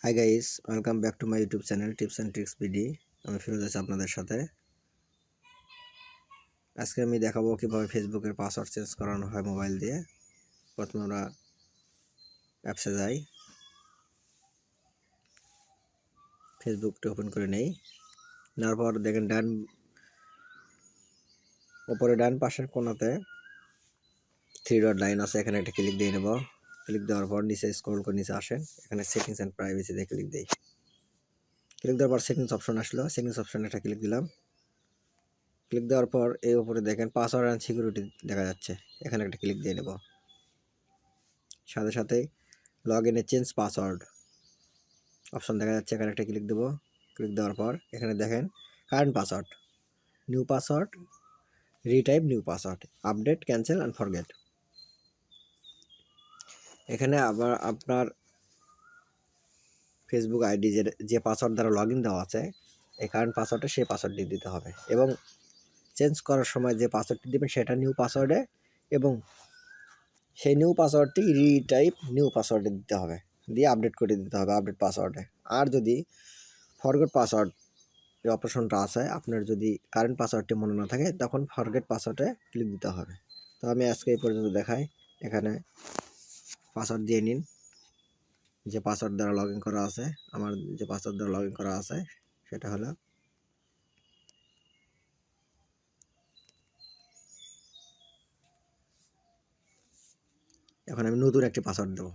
Hi guys, welcome back to my YouTube channel tips and tricks BD. আমি ফিরোজ আছি আপনাদের সাথে। আজকে আমি দেখাবো কীভাবে ফেসবুকের পাসওয়ার্ড চেঞ্জ করানো হয় মোবাইল দিয়ে। প্রথমে আমরা অ্যাপসে যাই, ফেসবুকটা ওপেন করে নেই। নেওয়ার পর দেখেন ওপরে ডান পাশের কোণাতে 3 ডট লাইন আছে, এখানে একটা ক্লিক দিয়ে নেব। ক্লিক দেওয়ার পর নিচে স্ক্রল করে নিচে আসেন, এখানে সেটিংস অ্যান্ড প্রাইভেসি দিয়ে ক্লিক দিই। ক্লিক দেওয়ার পর সেটিংস অপশন আসলো, সেটিংস অপশনে একটা ক্লিক দিলাম। ক্লিক দেওয়ার পর এই উপরে দেখেন পাসওয়ার্ড অ্যান্ড সিকিউরিটি দেখা যাচ্ছে, এখানে একটা ক্লিক দিয়ে নেব। সাথে সাথে লগ ইনে চেঞ্জ পাসওয়ার্ড অপশন দেখা যাচ্ছে, এখানে একটা ক্লিক দেবো। ক্লিক দেওয়ার পর এখানে দেখেন current password, new password, retype new password, update, cancel and forget. এখানে আবার আপনার ফেসবুক আইডি যে পাসওয়ার্ড দ্বারা লগ ইন দেওয়া আছে, এই কারেন্ট পাসওয়ার্ডে সেই পাসওয়ার্ডটি দিতে হবে এবং চেঞ্জ করার সময় যে পাসওয়ার্ডটি দেবেন সেটা নিউ পাসওয়ার্ডে এবং সেই নিউ পাসওয়ার্ডটি রিটাইপ নিউ পাসওয়ার্ডে দিতে হবে, দিয়ে আপডেট করে দিতে হবে আপডেট পাসওয়ার্ডে। আর যদি ফরগেট পাসওয়ার্ড এই অপশনটা আছে, আপনার যদি কারেন্ট পাসওয়ার্ডটি মনে না থাকে তখন ফরগেট পাসওয়ার্ডে ক্লিক দিতে হবে। তো আমি আজকে এই পর্যন্ত দেখাই। এখানে পাসওয়ার্ড দিয়ে নিন, যে পাসওয়ার্ড দ্বারা লগ ইন করা আছে, আমার যে পাসওয়ার্ড দ্বারা লগ ইন করা আছে সেটা হলো এখন আমি নতুন একটি পাসওয়ার্ড দেবো।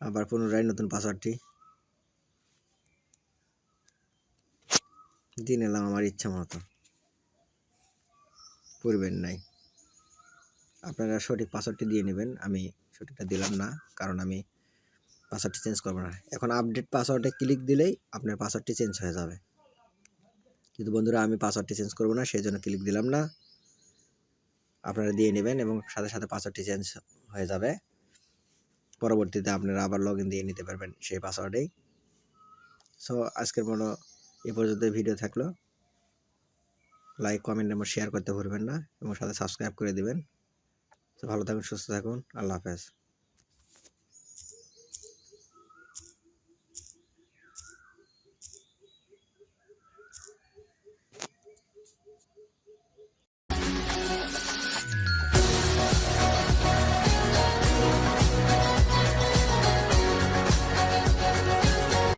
আবার পুনরায় নতুন পাসওয়ার্ডটি দিয়ে নিলাম আমার ইচ্ছা মতো, পূর্বের নাই। আপনারা সঠিক পাসওয়ার্ডটি দিয়ে নেবেন, আমি সঠিকটা দিলাম না কারণ আমি পাসওয়ার্ডটি চেঞ্জ করবো না। এখন আপডেট পাসওয়ার্ডে ক্লিক দিলেই আপনার পাসওয়ার্ডটি চেঞ্জ হয়ে যাবে, কিন্তু বন্ধুরা আমি পাসওয়ার্ডটি চেঞ্জ করবো না, সেই জন্য ক্লিক দিলাম না। আপনারা দিয়ে নেবেন এবং সাথে সাথে পাসওয়ার্ডটি চেঞ্জ হয়ে যাবে। পরবর্তীতে আপনারা আবার লগ ইন দিয়ে নিতে পারবেন সেই পাসওয়ার্ডেই। সো আজকের মতো এ পর্যন্ত ভিডিও থাকলো। লাইক, কমেন্ট এবং শেয়ার করতে ভুলবেন না এবং সাথে সাবস্ক্রাইব করে দিবেন। তো ভালো থাকুন, সুস্থ থাকুন, আল্লাহ হাফেজ।